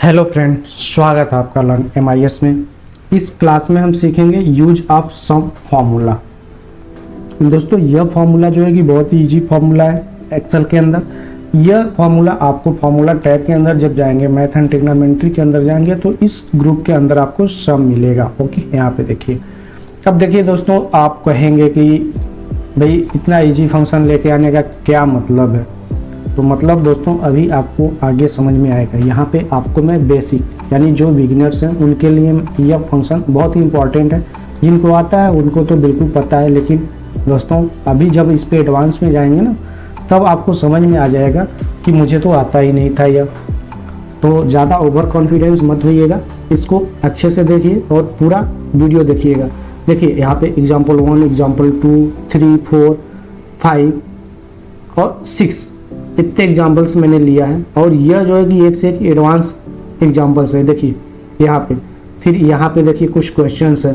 Hello friend, स्वागत है आपका लर्न MIS में। इस क्लास में हम सीखेंगे यूज ऑफ सम फार्मूला। दोस्तों, यह फार्मूला जो है कि बहुत ही इजी फार्मूला है एक्सेल के अंदर। यह फार्मूला आपको फार्मूला टैब के अंदर जब जाएंगे, मैथ एंड ट्रिग्नोमेट्री के अंदर जाएंगे तो इस ग्रुप के अंदर आपको सम मिलेगा। ओके, यहाँ पे देखिए। अब देखिए दोस्तों, आप कहेंगे कि भाई इतना इजी फंक्शन लेके आने का क्या मतलब है। तो मतलब दोस्तों अभी आपको आगे समझ में आएगा। यहाँ पे आपको मैं बेसिक यानी जो बिगिनर्स हैं उनके लिए यह फंक्शन बहुत ही इंपॉर्टेंट है। जिनको आता है उनको तो बिल्कुल पता है, लेकिन दोस्तों अभी जब इस पे एडवांस में जाएंगे ना, तब आपको समझ में आ जाएगा कि मुझे तो आता ही नहीं था यह। तो ज़्यादा ओवर कॉन्फिडेंस मत होइएगा, इसको अच्छे से देखिए और पूरा वीडियो देखिएगा। देखिए यहाँ पे एग्जाम्पल 1, एग्जाम्पल 2, 3, 4, 5 और 6 इतने एग्जाम्पल्स मैंने लिया है। और यह जो है कि एक से एक एडवांस एग्जाम्पल्स है। देखिए यहाँ पे, फिर यहाँ पे देखिए कुछ क्वेश्चंस है।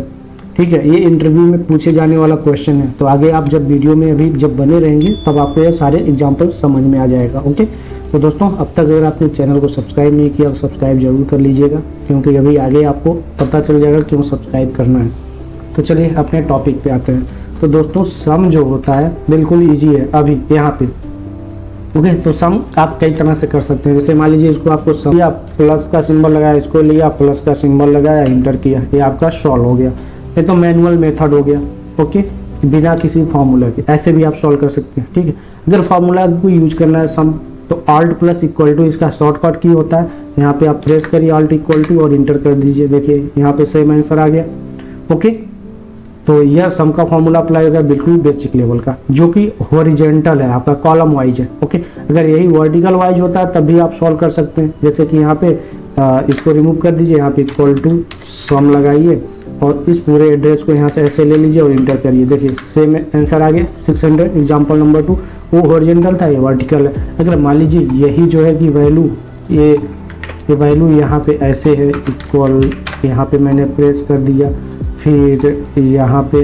ठीक है, ये इंटरव्यू में पूछे जाने वाला क्वेश्चन है। तो आगे आप जब वीडियो में अभी जब बने रहेंगे तब आपको ये सारे एग्जाम्पल्स समझ में आ जाएगा। ओके, तो दोस्तों अब तक अगर आपने चैनल को सब्सक्राइब नहीं किया तो सब्सक्राइब जरूर कर लीजिएगा, क्योंकि अभी आगे आपको पता चल जाएगा क्यों सब्सक्राइब करना है। तो चलिए अपने टॉपिक पे आते हैं। तो दोस्तों सम जो होता है बिल्कुल ईजी है अभी यहाँ पे। ओके, तो सम आप कई तरह से कर सकते हैं। जैसे मान लीजिए इसको आपको सम या प्लस का सिंबल लगाया, इसको लिया प्लस का सिंबल लगाया, इंटर किया, ये आपका सॉल्व हो गया। ये तो मैनुअल मेथड हो गया। ओके, बिना किसी फार्मूला के ऐसे भी आप सॉल्व कर सकते हैं। ठीक है, अगर फार्मूला को यूज करना है सम, तो ऑल्ट प्लस इक्वल टू इसका शॉर्टकट की होता है। यहाँ पे आप प्रेस करिए ऑल्ट इक्वल टू और इंटर कर दीजिए। देखिए यहाँ पे सेम आंसर आ गया। ओके, तो यह सम का फॉर्मूला अप्लाई होगा बिल्कुल बेसिक लेवल का, जो कि हॉरिजेंटल है, आपका कॉलम वाइज है। ओके, अगर यही वर्टिकल वाइज होता है तब भी आप सॉल्व कर सकते हैं। जैसे कि यहाँ पे इसको रिमूव कर दीजिए, यहाँ पे इक्वल टू सम लगाइए और इस पूरे एड्रेस को यहाँ से ऐसे ले लीजिए और इंटर करिए। देखिए सेम आंसर आ गया 600। एग्जाम्पल नंबर 2 वो हॉरिजेंटल था, ये वर्टिकल है। अगर मान लीजिए यही जो है कि वैल्यू ये वैल्यू यहाँ पे ऐसे है, इक्वल यहाँ पे मैंने प्रेस कर दिया, फिर यहाँ पे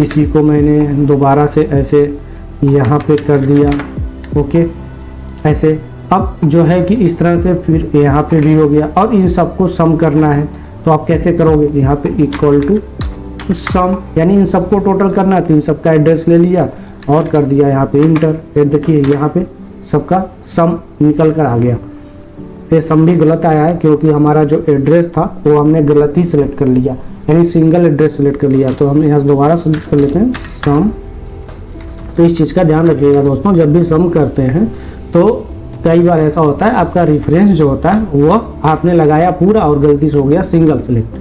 इसी को मैंने दोबारा से ऐसे यहाँ पे कर दिया। ओके, ऐसे अब जो है कि इस तरह से फिर यहाँ पे भी हो गया। और इन सबको सम करना है तो आप कैसे करोगे, यहाँ पे इक्वल टू सम, यानी इन सबको टोटल करना है। तो इन सबका एड्रेस ले लिया और कर दिया यहाँ पे इंटर। फिर देखिए यहाँ पे सबका सम निकल कर आ गया। ये सम भी गलत आया है क्योंकि हमारा जो एड्रेस था वो हमने गलत ही सिलेक्ट कर लिया, यानी सिंगल एड्रेस सिलेक्ट कर लिया। तो हम यहाँ से दोबारा सिलेक्ट कर लेते हैं सम। तो इस चीज़ का ध्यान रखिएगा दोस्तों, जब भी सम करते हैं तो कई बार ऐसा होता है आपका रेफरेंस जो होता है वो आपने लगाया पूरा और गलती से हो गया सिंगल सिलेक्ट।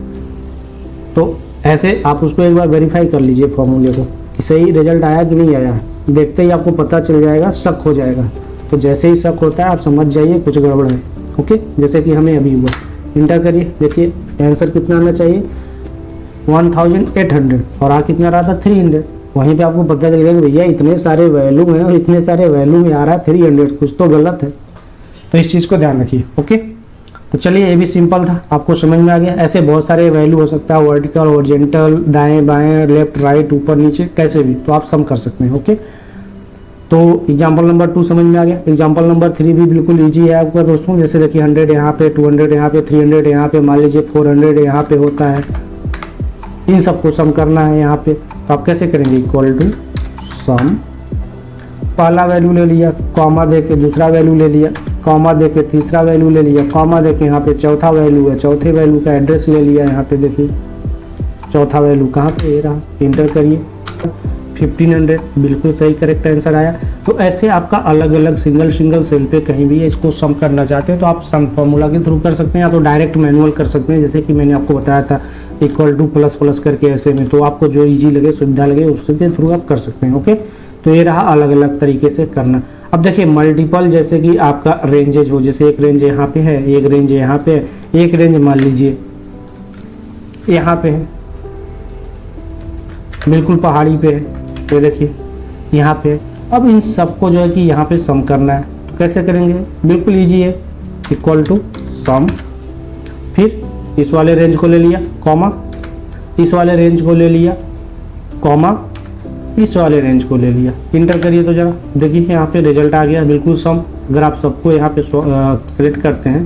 तो ऐसे आप उसको एक बार वेरीफाई कर लीजिए फॉर्मूले को कि सही रिजल्ट आया कि नहीं आया। देखते ही आपको पता चल जाएगा, शक हो जाएगा। तो जैसे ही शक होता है आप समझ जाइए कुछ गड़बड़ है। ओके, जैसे कि हमें अभी हुआ, इंटर करिए। देखिए आंसर कितना आना चाहिए 1800 और आ कितना रहा था 300। वहीं पे आपको पता चल गया कि भैया इतने सारे वैल्यू हैं और इतने सारे वैल्यू में आ रहा है 300, कुछ तो गलत है। तो इस चीज़ को ध्यान रखिए। ओके, तो चलिए ये भी सिंपल था, आपको समझ में आ गया। ऐसे बहुत सारे वैल्यू हो सकता है, वर्टिकल, हॉरिजॉन्टल, दाएं बाएं, लेफ्ट राइट, ऊपर नीचे, कैसे भी तो आप सम कर सकते हैं। ओके, तो एग्जाम्पल नंबर 2 समझ में आ गया। एग्जाम्पल नंबर 3 भी बिल्कुल इजी है आपका दोस्तों। जैसे देखिए 100 यहाँ पे, 200 यहाँ पे, 300 यहाँ पे, मान लीजिए 400 यहाँ पे होता है। इन सबको सम करना है यहाँ पे। तो आप कैसे करेंगे, इक्वल टू सम, पहला वैल्यू ले लिया, कॉमा दे के दूसरा वैल्यू ले लिया, कॉमा दे के तीसरा वैल्यू ले लिया, कॉमा दे के यहाँ पे चौथा वैल्यू है, चौथे वैल्यू का एड्रेस ले लिया। यहाँ पे देखिए चौथा वैल्यू कहाँ पे रहा, इंटर करिए 1500, बिल्कुल सही करेक्ट आंसर आया। तो ऐसे आपका अलग अलग सिंगल सेल पे कहीं भी इसको सम करना चाहते हैं तो आप सम फॉर्मूला के थ्रू कर सकते हैं, या तो डायरेक्ट मैनुअल कर सकते हैं, जैसे कि मैंने आपको बताया था इक्वल टू प्लस प्लस करके ऐसे में। तो आपको जो इजी लगे, सुविधा लगे, उसके थ्रू आप कर सकते हैं। ओके, तो ये रहा अलग अलग तरीके से करना। अब देखिए मल्टीपल, जैसे कि आपका रेंजेज हो, जैसे एक रेंज यहाँ पे है, एक रेंज यहाँ पे है, एक रेंज मान लीजिए यहाँ पे है, बिल्कुल पहाड़ी पे है, ये देखिए यहाँ पे। अब इन सबको जो है कि यहाँ पे सम करना है तो कैसे करेंगे, बिल्कुल इजी है, इक्वल टू सम, फिर इस वाले रेंज को ले लिया, कॉमा, इस वाले रेंज को ले लिया, कॉमा, इस वाले रेंज को ले लिया, इंटर करिए। तो जरा देखिए यहाँ पे रिजल्ट आ गया बिल्कुल सम। अगर आप सबको यहाँ पे सेलेक्ट करते हैं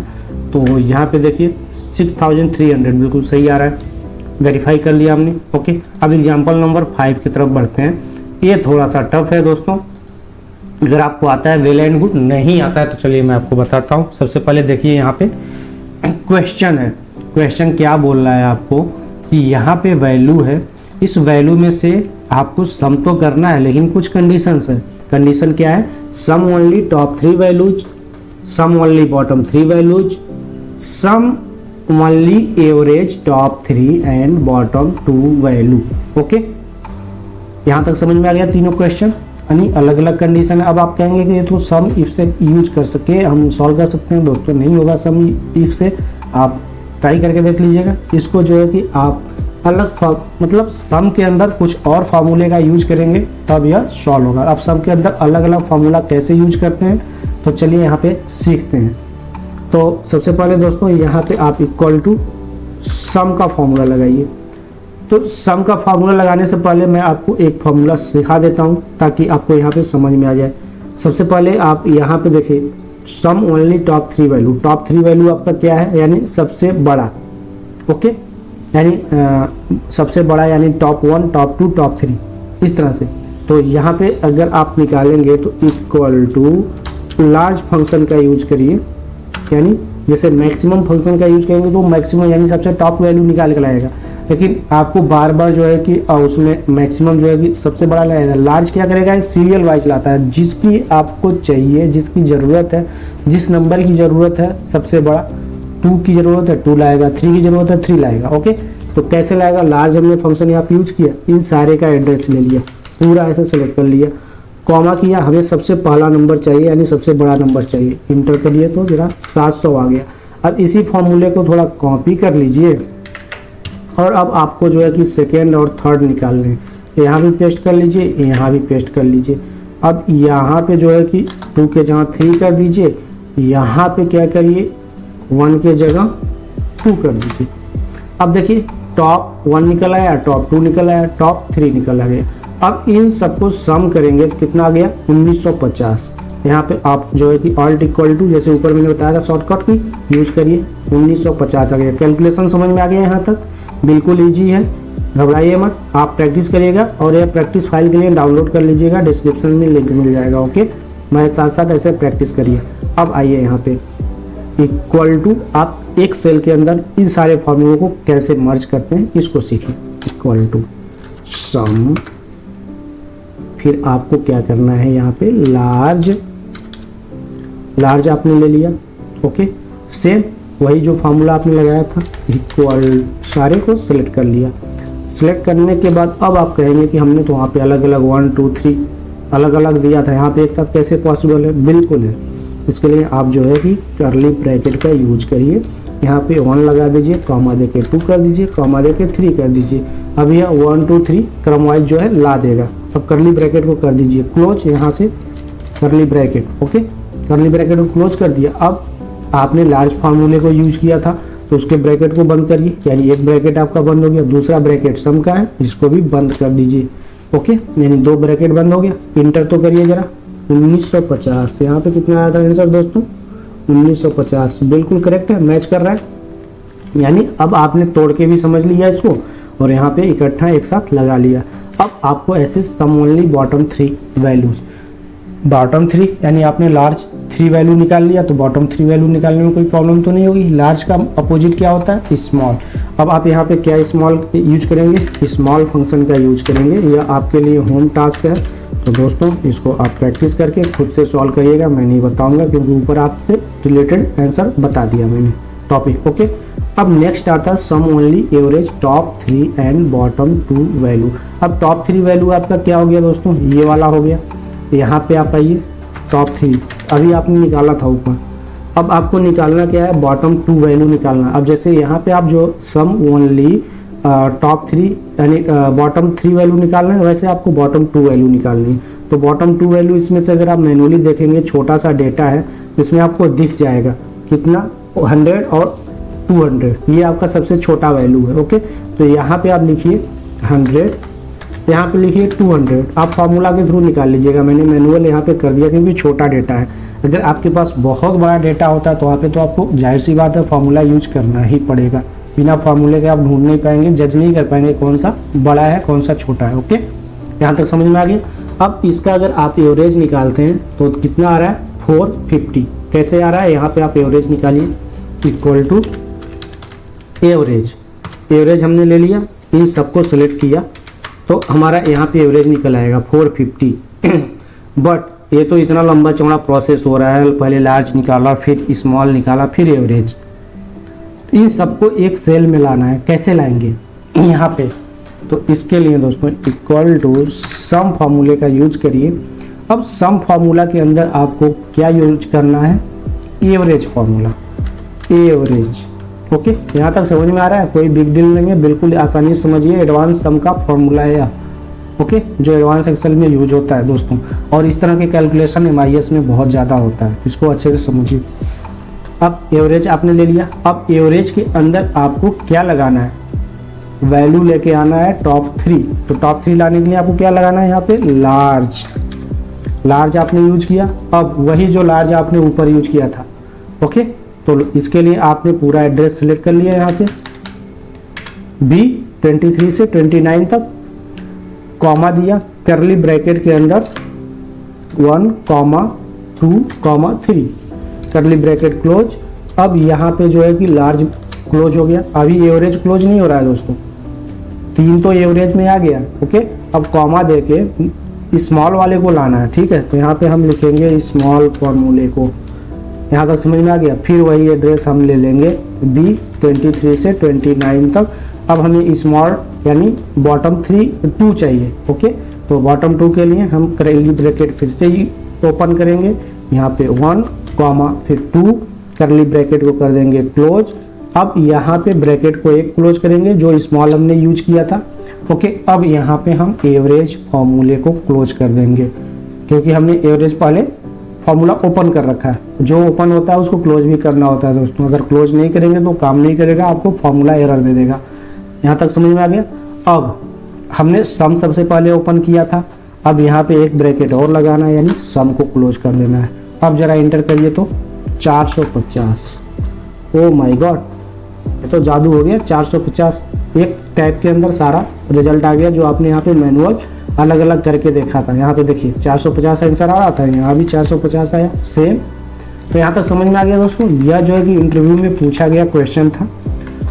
तो यहाँ पे देखिए 6300 बिल्कुल सही आ रहा है, वेरीफाई कर लिया हमने। ओके, अब एग्जाम्पल नंबर 5 की तरफ बढ़ते हैं। ये थोड़ा सा टफ है दोस्तों, अगर आपको आता है वेल एंड गुड, नहीं आता है तो चलिए मैं आपको बताता हूँ। सबसे पहले देखिए यहाँ पे क्वेश्चन है, क्वेश्चन क्या बोल रहा है आपको कि यहाँ पे वैल्यू है, इस वैल्यू में से आपको सम तो करना है लेकिन कुछ कंडीशंस है। कंडीशन क्या है? Sum only top 3 values, sum only bottom 3 values, sum only average top 3 and bottom 2 value. Okay, यहाँ तक समझ में आ गया तीनों क्वेश्चन, यानी अलग अलग कंडीशन है। अब आप कहेंगे कि ये तो सम इफ से यूज कर सके हम सॉल्व कर सकते हैं, दोस्तों नहीं होगा सम इफ से, आप ट्राई करके देख लीजिएगा। इसको जो है कि आप अलग मतलब सम के अंदर कुछ और फार्मूले का यूज करेंगे तब यह सॉल्व होगा। अब सम के अंदर अलग अलग फार्मूला कैसे यूज करते हैं तो चलिए यहाँ पे सीखते हैं। तो सबसे पहले दोस्तों यहाँ पे आप इक्वल टू सम का फार्मूला लगाइए। तो सम का फार्मूला लगाने से पहले मैं आपको एक फार्मूला सिखा देता हूँ ताकि आपको यहाँ पे समझ में आ जाए। सबसे पहले आप यहाँ पे देखिए sum only top 3 value, top 3 value आपका क्या है? यानी सबसे बड़ा। ओके, यानी सबसे बड़ा यानी टॉप 1, टॉप 2, टॉप 3 इस तरह से। तो यहाँ पे अगर आप निकालेंगे तो इक्वल टू लार्ज फंक्शन का यूज करिए, यानी जैसे मैक्सिमम फंक्शन का यूज करेंगे तो मैक्सिमम यानी सबसे टॉप वैल्यू निकाल के लाएगा, लेकिन आपको बार बार जो है कि उसमें मैक्सिमम जो है कि सबसे बड़ा लाएगा। लार्ज क्या करेगा? सीरियल वाइज लाता है, जिसकी आपको चाहिए, जिसकी ज़रूरत है, जिस नंबर की ज़रूरत है सबसे बड़ा, 2 की ज़रूरत है 2 लाएगा, 3 की ज़रूरत है 3 लाएगा। ओके, तो कैसे लाएगा? लार्ज हमने फंक्शन यहाँ पे यूज किया, इन सारे का एड्रेस ले लिया, पूरा ऐसे सेलेक्ट कर लिया, कॉमा किया, हमें सबसे पहला नंबर चाहिए यानी सबसे बड़ा नंबर चाहिए, इंटर करिए तो जरा 700 आ गया। अब इसी फॉर्मूले को थोड़ा कॉपी कर लीजिए और अब आपको जो है कि सेकेंड और थर्ड निकालने हैं, यहाँ भी पेस्ट कर लीजिए, यहाँ भी पेस्ट कर लीजिए। अब यहाँ पे जो है कि 2 के जगह 3 कर दीजिए, यहाँ पे क्या करिए 1 के जगह 2 कर दीजिए। अब देखिए टॉप 1 निकल आया, टॉप 2 निकल आया, टॉप 3 निकल आ गया। अब इन सबको सम करेंगे तो कितना आ गया? 1950। यहाँ पे आप जो है कि ऑल्ट इक्वल टू, जैसे ऊपर मैंने बताया था शॉर्टकट की यूज करिए, 1950 आ गया। कैलकुलेशन समझ में आ गया यहाँ तक? बिल्कुल ईजी है, घबराइए मत, आप प्रैक्टिस करिएगा और यह प्रैक्टिस फाइल के लिए डाउनलोड कर लीजिएगा, डिस्क्रिप्शन में लिंक मिल जाएगा। ओके, मेरे साथ साथ ऐसे प्रैक्टिस करिए। अब आइए यहाँ पे इक्वल टू, आप एक सेल के अंदर इन सारे फॉर्मूलों को कैसे मर्ज करते हैं इसको सीखिए। इक्वल टू सम, फिर आपको क्या करना है यहाँ पे लार्ज आपने ले लिया। ओके, सेम वही जो फार्मूला आपने लगाया था, इक्वल सारे को सिलेक्ट कर लिया। सिलेक्ट करने के बाद अब आप कहेंगे कि हमने तो वहाँ पे अलग अलग 1 2 3 अलग अलग दिया था, यहाँ पे एक साथ कैसे पॉसिबल है? बिल्कुल है। इसके लिए आप जो है कि कर्ली ब्रैकेट का यूज करिए, यहाँ पे 1 लगा दीजिए, कॉमा दे के 2 कर दीजिए, कॉमा दे के 3 कर दीजिए। अब यह 1 2 3 क्रम वाइज जो है ला देगा। अब कर्ली ब्रैकेट को कर दीजिए क्लोज, यहाँ से curly bracket. Okay, curly bracket को क्लोज कर दिया। अब आपने लार्ज फार्मूले को यूज किया था तो उसके ब्रैकेट को बंद करिए, यानी एक ब्रैकेट आपका बंद हो गया, दूसरा ब्रैकेट सम का है, इसको भी बंद कर दीजिए। ओके, यानी 2 ब्रैकेट बंद हो गया। इंटर तो करिए जरा, 1950। यहाँ पे कितना आया था आंसर दोस्तों? 1950। बिल्कुल करेक्ट है, मैच कर रहा है। यानी अब आपने तोड़ के भी समझ लिया इसको और यहाँ पे इकट्ठा एक साथ लगा लिया। अब आपको ऐसे sum only bottom 3 values, bottom 3 यानी आपने लार्ज 3 वैल्यू निकाल लिया तो बॉटम 3 वैल्यू निकालने में कोई प्रॉब्लम तो नहीं होगी। लार्ज का अपोजिट क्या होता है? स्मॉल। अब आप यहाँ पे क्या स्मॉल यूज करेंगे? स्मॉल फंक्शन का यूज करेंगे। यह आपके लिए होम टास्क है, तो दोस्तों इसको आप प्रैक्टिस करके खुद से सॉल्व करिएगा, मैं नहीं बताऊंगा क्योंकि ऊपर आपसे रिलेटेड आंसर बता दिया मैंने टॉपिक। ओके, अब नेक्स्ट आता है sum only average top 3 and bottom 2 value. अब टॉप 3 वैल्यू आपका क्या हो गया दोस्तों? ये वाला हो गया। यहाँ पे आप आइए, टॉप 3 अभी आपने निकाला था ऊपर, अब आपको निकालना क्या है? बॉटम 2 वैल्यू निकालना। अब जैसे यहाँ पे आप जो सम ओनली टॉप 3 यानी बॉटम 3 वैल्यू निकालना है, वैसे आपको बॉटम 2 वैल्यू निकालनी है। तो बॉटम 2 वैल्यू इसमें से अगर आप मैनुअली देखेंगे, छोटा सा डेटा है, इसमें आपको दिख जाएगा कितना 100 और 200, ये आपका सबसे छोटा वैल्यू है। ओके, तो यहाँ पे आप लिखिए 100, यहाँ पे लिखिए 200। आप फार्मूला के थ्रू निकाल लीजिएगा, मैंने मैनुअल यहाँ पे कर दिया क्योंकि छोटा डेटा है। अगर आपके पास बहुत बड़ा डेटा होता है तो वहाँ पे तो आपको जाहिर सी बात है फार्मूला यूज करना ही पड़ेगा। बिना फार्मूले के आप ढूंढ नहीं पाएंगे, जज नहीं कर पाएंगे कौन सा बड़ा है कौन सा छोटा है। ओके, यहाँ तक समझ में आ गया। अब इसका अगर आप एवरेज निकालते हैं तो कितना आ रहा है 450। कैसे आ रहा है, यहाँ पे आप एवरेज निकालिए, इक्वल टू एवरेज। एवरेज हमने ले लिया, इन सबको सेलेक्ट किया तो हमारा यहाँ पे एवरेज निकल आएगा 450। बट ये तो इतना लंबा चौड़ा प्रोसेस हो रहा है, पहले लार्ज निकाला फिर स्मॉल निकाला फिर एवरेज। इन सबको एक सेल में लाना है, कैसे लाएंगे यहाँ पे, तो इसके लिए दोस्तों इक्वल टू सम फार्मूले का यूज करिए। अब सम फार्मूला के अंदर आपको क्या यूज करना है, एवरेज फार्मूला, एवरेज। ओके, यहाँ तक समझ में आ रहा है, कोई बिग डील नहीं है, बिल्कुल आसानी से समझिए। एडवांस सम का फॉर्मूला है यह, ओके, जो एडवांस एक्सेल में यूज होता है दोस्तों। और इस तरह के कैलकुलेशन MIS में बहुत ज़्यादा होता है, इसको अच्छे से समझिए। अब एवरेज आपने ले लिया, अब एवरेज के अंदर आपको क्या लगाना है, वैल्यू लेके आना है टॉप 3। तो टॉप 3 लाने के लिए आपको क्या लगाना है, यहाँ पे लार्ज। लार्ज आपने यूज किया, अब वही जो लार्ज आपने ऊपर यूज किया था। ओके, तो इसके लिए आपने पूरा एड्रेस सेलेक्ट कर लिया, यहाँ से B23 से 29 तक, कॉमा दिया, करली ब्रैकेट के अंदर 1, 2, 3, करली ब्रैकेट क्लोज। अब यहाँ पे जो है कि लार्ज क्लोज हो गया, अभी एवरेज क्लोज नहीं हो रहा है दोस्तों, 3 तो एवरेज में आ गया। ओके, अब कॉमा देके स्मॉल वाले को लाना है, ठीक है। तो यहाँ पे हम लिखेंगे स्मॉल फॉर्मूले को, यहाँ तक समझ में आ गया। फिर वही एड्रेस हम ले लेंगे B23 से 29 तक। अब हमें स्मॉल यानी बॉटम 2 चाहिए। ओके, तो बॉटम 2 के लिए हम करली ब्रैकेट फिर से ही ओपन करेंगे, यहाँ पे 1, फिर 2, करली ब्रैकेट को कर देंगे क्लोज। अब यहाँ पे ब्रैकेट को एक क्लोज करेंगे जो स्मॉल हमने यूज किया था। ओके, अब यहाँ पे हम एवरेज फॉर्मूले को क्लोज कर देंगे, क्योंकि हमने एवरेज पहले फॉर्मूला ओपन कर रखा है। जो ओपन होता है उसको क्लोज भी करना होता है दोस्तों, अगर क्लोज नहीं करेंगे तो काम नहीं करेगा, आपको फॉर्मूला एरर दे देगा। यहाँ तक समझ में आ गया। अब हमने सम सबसे पहले ओपन किया था, अब यहाँ पे एक ब्रैकेट और लगाना है, यानी सम को क्लोज कर देना है। अब जरा इंटर करिए तो 450। ओ माय गॉड, ये तो जादू हो गया। 450 एक टाइप के अंदर सारा रिजल्ट आ गया, जो आपने यहाँ पे मैनुअल अलग अलग करके देखा था। यहाँ पे देखिए 450 आंसर आ रहा था, यहाँ भी 450 आया सेम। तो यहाँ तक समझ में आ गया दोस्तों। यह जो है कि इंटरव्यू में पूछा गया क्वेश्चन था,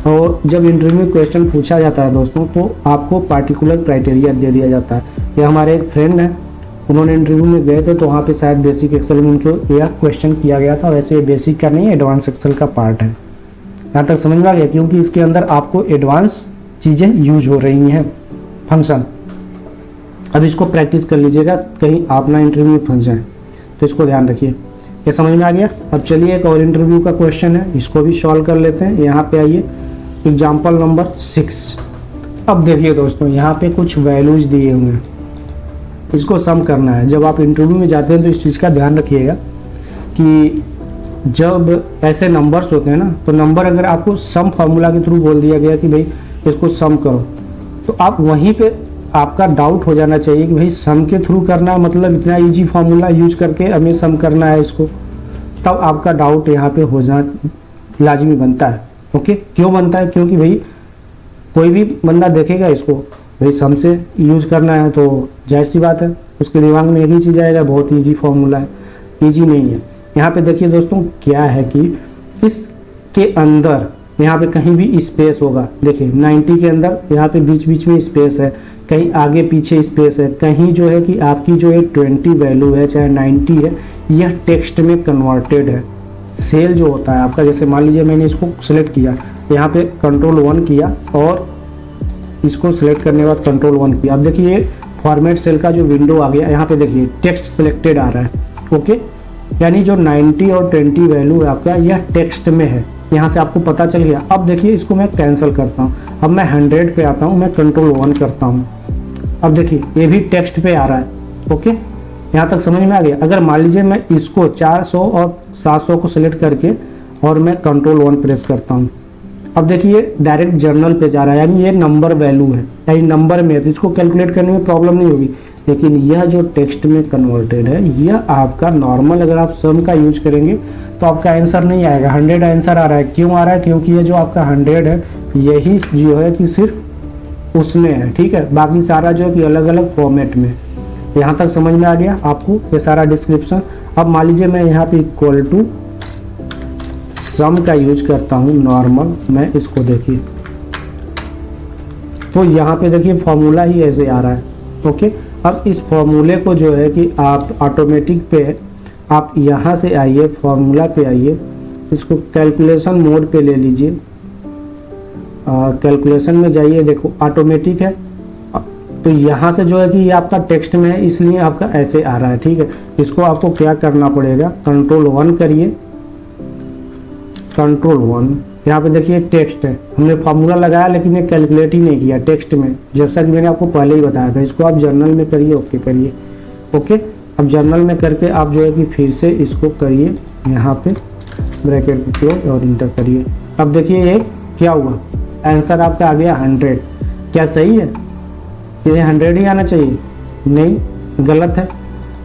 और जब इंटरव्यू में क्वेश्चन पूछा जाता है दोस्तों तो आपको पार्टिकुलर क्राइटेरिया दे दिया जाता है। ये हमारे एक फ्रेंड हैं, उन्होंने इंटरव्यू में गए थे तो वहाँ पे शायद बेसिक एक्सेल में उनको यह क्वेश्चन किया गया था। वैसे ये बेसिक का नहीं है, एडवांस एक्सेल का पार्ट है। यहाँ तक समझ में आ गया, क्योंकि इसके अंदर आपको एडवांस चीज़ें यूज हो रही हैं, फंक्शन। अब इसको प्रैक्टिस कर लीजिएगा, कहीं आप ना इंटरव्यू में फंस जाएँ, तो इसको ध्यान रखिए। ये समझ में आ गया। अब चलिए एक और इंटरव्यू का क्वेश्चन है, इसको भी सॉल्व कर लेते हैं। यहाँ पे आइए, एग्जाम्पल नंबर 6। अब देखिए दोस्तों, यहाँ पे कुछ वैल्यूज दिए हुए हैं, इसको सम करना है। जब आप इंटरव्यू में जाते हैं तो इस चीज़ का ध्यान रखिएगा कि जब ऐसे नंबर्स होते हैं ना, तो नंबर अगर आपको सम फार्मूला के थ्रू बोल दिया गया कि भाई इसको सम करो, तो आप वहीं पे आपका डाउट हो जाना चाहिए कि भाई सम के थ्रू करना है, मतलब इतना इजी फार्मूला यूज करके हमें सम करना है इसको, तब आपका डाउट यहाँ पे हो जाना लाजमी बनता है। ओके, क्यों बनता है, क्योंकि भाई कोई भी बंदा देखेगा इसको, भाई सम से यूज करना है तो जाहिर सी बात है उसके दिमाग में एक ही चीज़ आएगा, बहुत ईजी फार्मूला है। ईजी नहीं है। यहाँ पे देखिए दोस्तों क्या है कि इसके अंदर यहाँ पे कहीं भी स्पेस होगा। देखिए 90 के अंदर यहाँ पे बीच बीच में स्पेस है, कहीं आगे पीछे स्पेस है, कहीं जो है कि आपकी जो है 20 वैल्यू है चाहे 90 है, यह टेक्स्ट में कन्वर्टेड है। सेल जो होता है आपका, जैसे मान लीजिए मैंने इसको सिलेक्ट किया, यहाँ पे कंट्रोल 1 किया और इसको सिलेक्ट करने के बाद कंट्रोल 1 किया। अब देखिए फॉर्मेट सेल का जो विंडो आ गया, यहाँ पे देखिए टेक्स्ट सिलेक्टेड आ रहा है। ओके, यानी जो 90 और 20 वैल्यू है आपका, यह टेक्स्ट में है। यहाँ से आपको पता चल गया। अब देखिए इसको मैं कैंसिल करता हूँ, अब मैं 100 पे आता हूँ, मैं कंट्रोल 1 करता हूँ। अब देखिए ये भी टेक्स्ट पे आ रहा है। ओके, यहाँ तक समझ में आ गया। अगर मान लीजिए मैं इसको 400 और 700 को सिलेक्ट करके और मैं कंट्रोल 1 प्रेस करता हूँ, अब देखिए डायरेक्ट जर्नल पे जा रहा है, यानी ये नंबर वैल्यू है, यानी नंबर में है, तो इसको कैलकुलेट करने में प्रॉब्लम नहीं होगी। लेकिन यह जो टेक्स्ट में कन्वर्टेड है यह आपका नॉर्मल, अगर आप सम का यूज करेंगे तो आपका आंसर नहीं आएगा। 100 आंसर आ रहा है, क्यों आ रहा है? क्योंकि ये जो आपका 100 है यही जो है कि सिर्फ उसमें है, ठीक है। बाकी सारा जो है कि अलग अलग फॉर्मेट में। यहाँ तक समझ में आ गया आपको ये सारा डिस्क्रिप्शन। अब मान लीजिए मैं यहाँ पे इक्वल टू सम का यूज करता हूँ नॉर्मल, मैं इसको देखिए तो यहाँ पे देखिए फॉर्मूला ही ऐसे आ रहा है, ओके। अब इस फॉर्मूले को जो है कि आप ऑटोमेटिक पे आप यहाँ से आइए, फॉर्मूला पे आइए, इसको कैलकुलेशन मोड पे ले लीजिए, कैलकुलेशन में जाइए, देखो ऑटोमेटिक है। तो यहाँ से जो है कि ये आपका टेक्स्ट में है इसलिए आपका ऐसे आ रहा है, ठीक है। इसको आपको क्या करना पड़ेगा, कंट्रोल 1 करिए, कंट्रोल 1। यहाँ पे देखिए टेक्स्ट है, हमने फार्मूला लगाया लेकिन ये कैलकुलेट ही नहीं किया टेक्स्ट में, जैसा कि मैंने आपको पहले ही बताया था। इसको आप जर्नल में करिए, ओके करिए, ओके। अब जर्नल में करके आप जो है कि फिर से इसको करिए, यहाँ पे ब्रैकेट को क्लोज और इंटर करिए। अब देखिए ये क्या हुआ, आंसर आपका आ गया 100। क्या सही है? ये 100 ही आना चाहिए, नहीं, गलत है,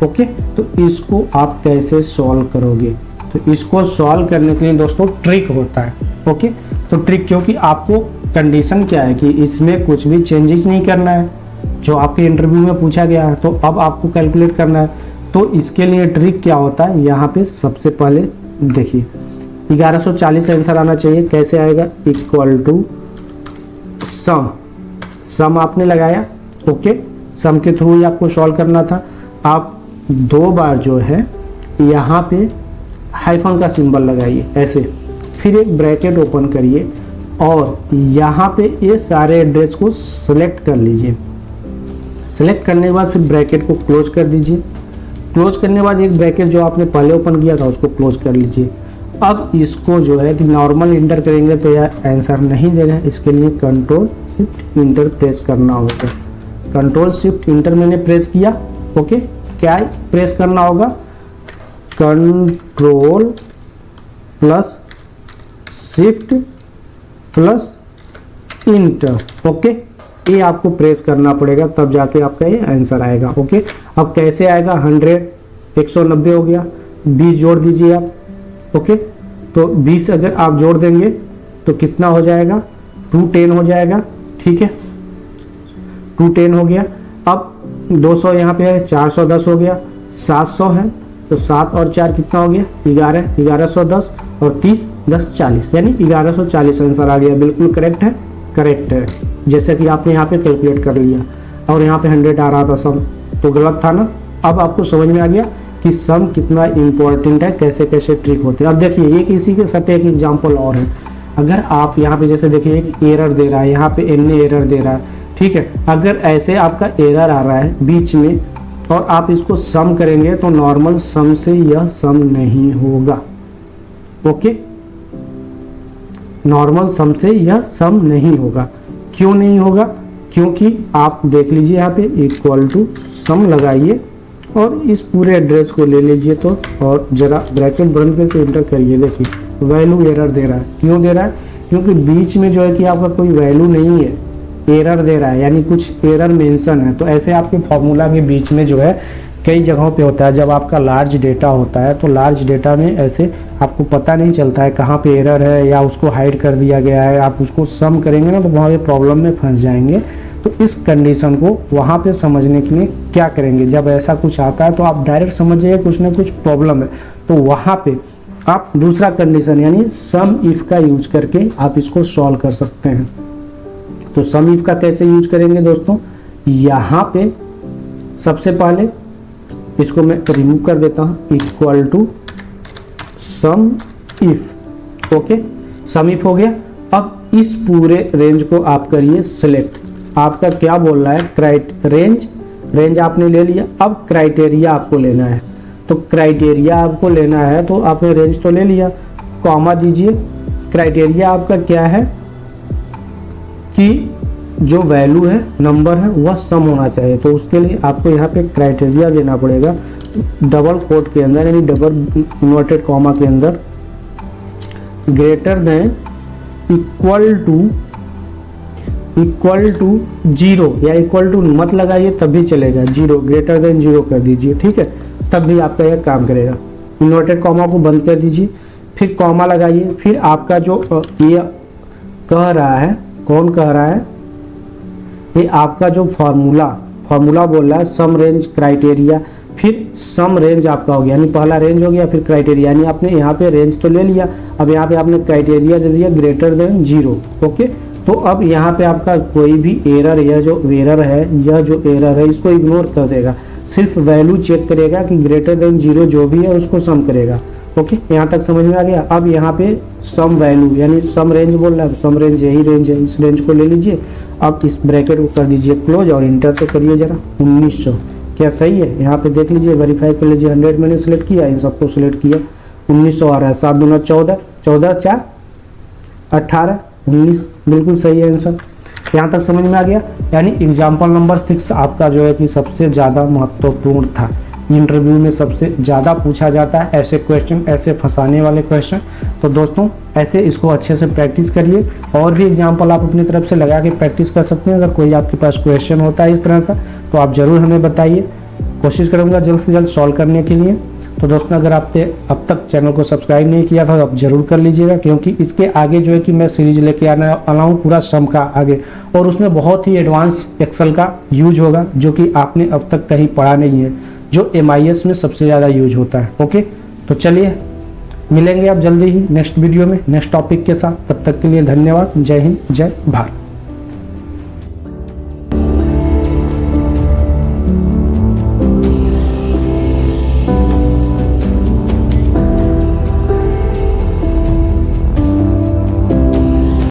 ओके। तो इसको आप कैसे सॉल्व करोगे? तो इसको सॉल्व करने के लिए दोस्तों ट्रिक होता है, ओके। तो ट्रिक, क्योंकि आपको कंडीशन क्या है कि इसमें कुछ भी चेंजेस नहीं करना है जो आपके इंटरव्यू में पूछा गया है, तो अब आपको कैलकुलेट करना है। तो इसके लिए ट्रिक क्या होता है, यहाँ पे सबसे पहले देखिए 1140 आंसर आना चाहिए। कैसे आएगा? इक्वल टू सम, सम आपने लगाया, ओके। सम के थ्रू ही आपको सॉल्व करना था। आप 2 बार जो है यहाँ पे हाइफन का सिंबल लगाइए ऐसे, फिर एक ब्रैकेट ओपन करिए और यहाँ पे ये सारे एड्रेस को सिलेक्ट कर लीजिए। सिलेक्ट करने के बाद फिर ब्रैकेट को क्लोज कर दीजिए। क्लोज करने के बाद एक ब्रैकेट जो आपने पहले ओपन किया था उसको क्लोज कर लीजिए। अब इसको जो है कि नॉर्मल इंटर करेंगे तो यह आंसर नहीं देगा, इसके लिए कंट्रोल शिफ्ट इंटर प्रेस करना होगा। कंट्रोल शिफ्ट इंटर मैंने प्रेस किया, ओके। क्या प्रेस करना होगा? Control plus shift plus inter, okay. ये आपको प्रेस करना पड़ेगा, तब जाके आपका ये आंसर आएगा, ओके। अब कैसे आएगा? 100 190 हो गया, 20 जोड़ दीजिए आप, ओके। तो 20 अगर आप जोड़ देंगे तो कितना हो जाएगा? 210 हो जाएगा, ठीक है। 210 हो गया। अब 200 यहाँ पे है, 410 हो गया, 700 है तो 7 और 4 कितना हो गया? 11, 1110 और 30 10 40, यानी 1140 आंसर आ गया। बिल्कुल करेक्ट है, करेक्ट है, जैसे कि आपने यहाँ पे कैलकुलेट कर लिया। और यहाँ पे 100 आ रहा था सम, तो गलत था ना। अब आपको समझ में आ गया कि सम कितना इंपॉर्टेंट है, कैसे कैसे ट्रिक होते हैं। अब देखिए एक इसी के साथ एक एग्जाम्पल और है। अगर आप यहाँ पे जैसे देखिए एक एरर दे रहा है, यहाँ पे एन एरर दे रहा है, ठीक है। अगर ऐसे आपका एरर आ रहा है बीच में और आप इसको सम करेंगे तो नॉर्मल सम से यह सम नहीं होगा, ओके। नॉर्मल सम से यह सम नहीं होगा। क्यों नहीं होगा? क्योंकि आप देख लीजिए यहाँ पे इक्वल टू सम लगाइए और इस पूरे एड्रेस को ले लीजिए तो, और जरा ब्रैकेट बंद करके इंटर करिए। देखिए वैल्यू एरर दे रहा है। क्यों दे रहा है? क्योंकि बीच में जो है कि आपका कोई वैल्यू नहीं है, एरर दे रहा है, यानी कुछ एरर मेंशन है। तो ऐसे आपके फॉर्मूला के बीच में जो है कई जगहों पे होता है। जब आपका लार्ज डेटा होता है तो लार्ज डेटा में ऐसे आपको पता नहीं चलता है कहाँ पे एरर है, या उसको हाइड कर दिया गया है। आप उसको सम करेंगे ना तो वहाँ पे प्रॉब्लम में फंस जाएंगे। तो इस कंडीशन को वहाँ पे समझने के लिए क्या करेंगे, जब ऐसा कुछ आता है तो आप डायरेक्ट समझिए कुछ ना कुछ प्रॉब्लम है, तो वहाँ पे आप दूसरा कंडीशन यानी सम इफ का यूज करके आप इसको सॉल्व कर सकते हैं। तो सम इफ का कैसे यूज करेंगे दोस्तों? यहाँ पे सबसे पहले इसको मैं रिमूव कर देता हूँ, equal to sum if, okay. Sum if हो गया। अब इस पूरे रेंज को आप करिए सिलेक्ट। आपका क्या बोल रहा है? रेंज आपने ले लिया। अब क्राइटेरिया आपको लेना है, तो क्राइटेरिया आपको लेना है तो आपने रेंज तो ले लिया, कॉमा दीजिए। क्राइटेरिया आपका क्या है कि जो वैल्यू है, नंबर है, वह सम होना चाहिए। तो उसके लिए आपको यहाँ पे क्राइटेरिया देना पड़ेगा, डबल कोट के अंदर यानी डबल इन्वर्टेड कॉमा के अंदर, greater than equal to equal to zero या इक्वल टू मत लगाइए तब भी चलेगा, जीरो ग्रेटर देन जीरो कर दीजिए, ठीक है, तब भी आपका यह काम करेगा। इन्वर्टेड कॉमा को बंद कर दीजिए, फिर कॉमा लगाइए, फिर आपका जो ये कह रहा है, कौन कह रहा है, ये आपका जो फार्मूला बोल रहा है सम रेंज क्राइटेरिया, फिर सम रेंज आपका हो गया, यानी पहला रेंज हो गया, फिर क्राइटेरिया, यानी आपने यहाँ पे रेंज तो ले लिया, अब यहाँ पे आपने क्राइटेरिया ले लिया ग्रेटर देन जीरो। ओके, तो अब यहाँ पे आपका कोई भी एरर, यह जो एरर है इसको इग्नोर कर देगा, सिर्फ वैल्यू चेक करेगा कि ग्रेटर देन जीरो जो भी है उसको सम करेगा। ओके, यहाँ तक समझ में आ गया। अब यहाँ पे सम वैल्यू यानी सम रेंज बोल रहा है, सम रेंज यही रेंज है, इस रेंज को ले लीजिए। अब इस ब्रैकेट को कर दीजिए क्लोज और इंटर तो करिए जरा। 1900 क्या सही है? यहाँ पे देख लीजिए, वेरीफाई कर लीजिए। 100 मैंने सिलेक्ट किया, इन सबको सिलेक्ट किया, 1900 आ रहा है। 7 दूना 14, 14 4 18, 19 बिल्कुल सही है आंसर। यहाँ तक समझ में आ गया। यानी एग्जाम्पल नंबर 6 आपका जो है कि सबसे ज़्यादा महत्वपूर्ण था। इंटरव्यू में सबसे ज़्यादा पूछा जाता है ऐसे क्वेश्चन, ऐसे फंसाने वाले क्वेश्चन। तो दोस्तों ऐसे इसको अच्छे से प्रैक्टिस करिए, और भी एग्जाम्पल आप अपनी तरफ से लगा के प्रैक्टिस कर सकते हैं। अगर कोई आपके पास क्वेश्चन होता है इस तरह का तो आप ज़रूर हमें बताइए, कोशिश करूँगा जल्द से जल्द सॉल्व करने के लिए। तो दोस्तों अगर आपने अब तक चैनल को सब्सक्राइब नहीं किया था तो आप जरूर कर लीजिएगा, क्योंकि इसके आगे जो है कि मैं सीरीज लेके आने वाला हूँ पूरा सम का आगे, और उसमें बहुत ही एडवांस एक्सेल का यूज होगा जो कि आपने अब तक कहीं पढ़ा नहीं है, जो MIS में सबसे ज़्यादा यूज होता है। ओके, तो चलिए मिलेंगे अब जल्दी ही नेक्स्ट वीडियो में नेक्स्ट टॉपिक के साथ। तब तक के लिए धन्यवाद। जय हिंद, जय भारत।